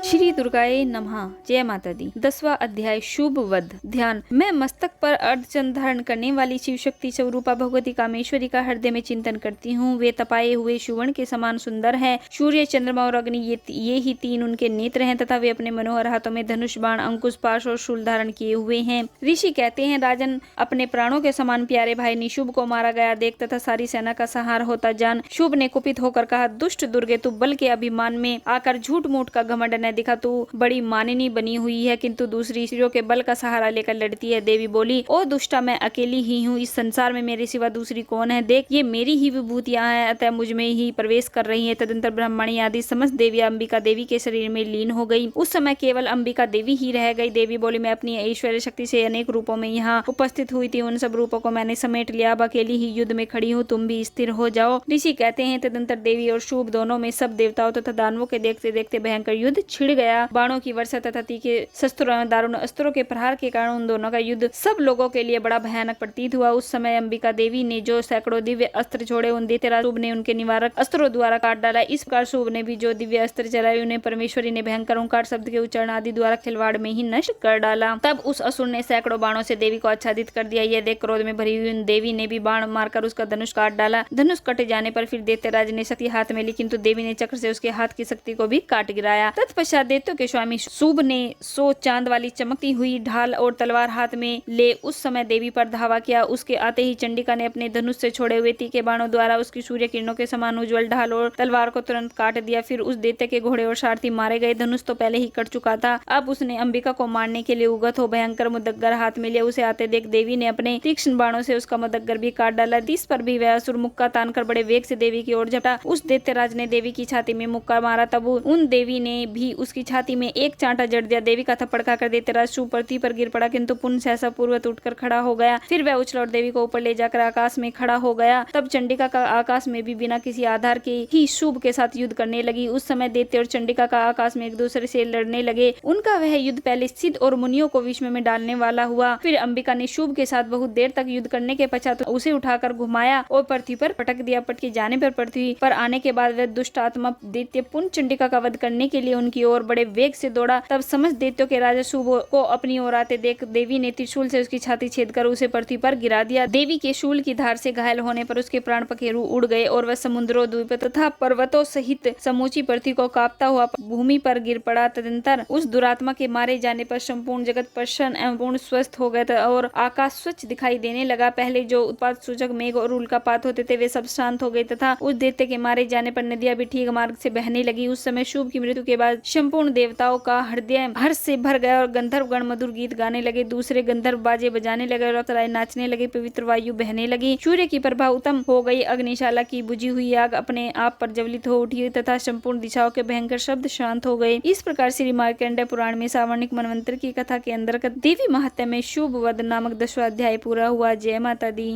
श्री दुर्गाए नमः। जय माता दी। 10वां अध्याय शुभ वध। ध्यान। मैं मस्तक पर अर्धचंद्र धारण करने वाली शिव शक्ति स्वरूपा भगवती कामेश्वरी का हृदय में चिंतन करती हूँ। वे तपाए हुए सुवर्ण के समान सुंदर है। सूर्य, चंद्रमा और अग्नि ये ही तीन उनके नेत्र हैं तथा वे अपने मनोहर हाथों में धनुष, बाण, अंकुश, पाश और शूल धारण किए हुए हैं। ऋषि कहते हैं, राजन, अपने प्राणों के समान प्यारे भाई निशुभ को मारा गया देख तथा सारी सेना का संहार होता जान शुभ ने कुपित होकर कहा, दुष्ट दुर्गे, तू बल के अभिमान में आकर झूठ मूठ का घमंड न दिखा। तू बड़ी मानिनी बनी हुई है किंतु दूसरी स्त्रियों के बल का सहारा लेकर लड़ती है। देवी बोली, ओ दुष्टा, मैं अकेली ही हूँ। इस संसार में मेरे सिवा दूसरी कौन है? देख, ये मेरी ही विभूतियां हैं, अतः मुझ में ही प्रवेश कर रही है। तदंतर ब्रह्मणी आदि समस्त देवियां अंबिका देवी के शरीर में लीन हो गई। उस समय केवल अंबिका देवी ही रह गई। देवी बोली, मैं अपनी ऐश्वर्य शक्ति से अनेक रूपों में यहाँ उपस्थित हुई थी। उन सब रूपों को मैंने समेट लिया। अब अकेली ही युद्ध में खड़ी हूँ। तुम भी स्थिर हो जाओ। ऋषि कहते हैं, तदंतर देवी और शुभ दोनों में सब देवताओं तथा दानवों के देखते देखते भयंकर युद्ध छिड़ गया। बाणों की वर्षा तथा तीखे शस्त्रों और दारुण अस्त्रों के प्रहार के कारण उन दोनों का युद्ध सब लोगों के लिए बड़ा भयानक प्रतीत हुआ। उस समय अंबिका देवी ने जो सैकड़ों दिव्य अस्त्र छोड़े, उन दैत्यराज शुभ ने उनके निवारक अस्त्रों द्वारा काट डाला। इस प्रकार शुभ ने भी जो दिव्य अस्त्र चलाए, उन्हें परमेश्वरी ने भयंकर ओंकार शब्द के उच्चारण आदि द्वारा खिलवाड़ में ही नष्ट कर डाला। तब उस असुर ने सैकड़ों बाणों से देवी को आच्छादित कर दिया। यह देख क्रोध में भरी हुई उन देवी ने भी बाण मारकर उसका धनुष काट डाला। धनुष कट जाने पर फिर दैत्यराज ने शक्ति हाथ में ली, किंतु देवी ने चक्र से उसके हाथ की शक्ति को भी काट गिराया। तत्पश्चात दैत्यों के स्वामी शुभ ने 100 चांद वाली चमकती हुई ढाल और तलवार हाथ में ले उस समय देवी पर धावा किया। उसके आते ही चंडिका ने अपने धनुष से छोड़े हुए तीखे बाणों द्वारा उसकी सूर्य किरणों के समान उज्जवल ढाल और तलवार को तुरंत काट दिया। फिर उस दैत्य के घोड़े और सारथी मारे गए। धनुष तो पहले ही कट चुका था। अब उसने अंबिका को मारने के लिए उगत हो भयंकर मुदग्गर हाथ में लिया। उसे आते देख देवी ने अपने तीक्ष्ण बाणों से उसका मुदग्गर भी काट डाला। इस पर भी वह असुर मुक्का तानकर बड़े वेग से देवी की ओर झपटा। उस दैत्यराज ने देवी की छाती में मुक्का मारा। तब उन देवी ने भी उसकी छाती में एक चांटा जड़ दिया। देवी का थप्पड़ खाकर दैत्यराज शुभ पृथ्वी पर गिर पड़ा, किंतु पुनः सहसा पूर्ववत उठकर खड़ा हो गया। फिर वह उछला और देवी को ऊपर ले जाकर आकाश में खड़ा हो गया। तब चंडिका का आकाश में भी बिना किसी आधार के ही शुभ के साथ युद्ध करने लगी। उस समय दैत्य और चंडिका का आकाश में एक दूसरे से लड़ने लगे। उनका वह युद्ध पहले सिद्ध और मुनियों को विस्मय में डालने वाला हुआ। फिर अंबिका ने शुभ के साथ बहुत देर तक युद्ध करने के पश्चात उसे उठाकर घुमाया और पृथ्वी पर पटक दिया। पटके जाने पर पृथ्वी पर आने के बाद वह दुष्ट आत्मा दैत्य पुनः चंडिका का वध करने के लिए उनकी ओर बड़े वेग से दौड़ा। तब समस्त दैत्यों के राजा शुभ को अपनी ओर आते देख देवी ने त्रिशूल से उसकी छाती छेद कर उसे पृथ्वी पर गिरा दिया। देवी के शूल की धार से घायल होने पर उसके प्राण पखेरु उड़ गए और वह समुद्रों, द्वीप तथा पर्वतों सहित समूची पृथ्वी को कांपता हुआ भूमि पर गिर पड़ा। तदंतर उस दुरात्मा के मारे जाने पर संपूर्ण जगत प्रसन्न एवं पूर्ण स्वस्थ हो गया और आकाश स्वच्छ दिखाई देने लगा। पहले जो उत्पात सूचक मेघ और उल्कापात होते थे वे सब शांत हो गए तथा उस दैत्य के मारे जाने पर नदियां भी ठीक मार्ग से बहने लगी। उस समय शुभ की मृत्यु के बाद संपूर्ण देवताओं का हृदय हर्ष से भर गया और गंधर्व गण मधुर गीत गाने लगे। दूसरे गंधर्व बाजे बजाने लगे और अप्सराएं नाचने लगे। पवित्र वायु बहने लगी। सूर्य की प्रभा उत्तम हो गई। अग्निशाला की बुझी हुई आग अपने आप प्रज्वलित हो उठी तथा संपूर्ण दिशाओं के भयंकर शब्द शांत हो गए। इस प्रकार श्री मार्कंडेय पुराण में सावर्णिक मनवंतर की कथा के अंतर्गत देवी महात्म्य में शुभ वध नामक 10वां अध्याय पूरा हुआ। जय माता दी।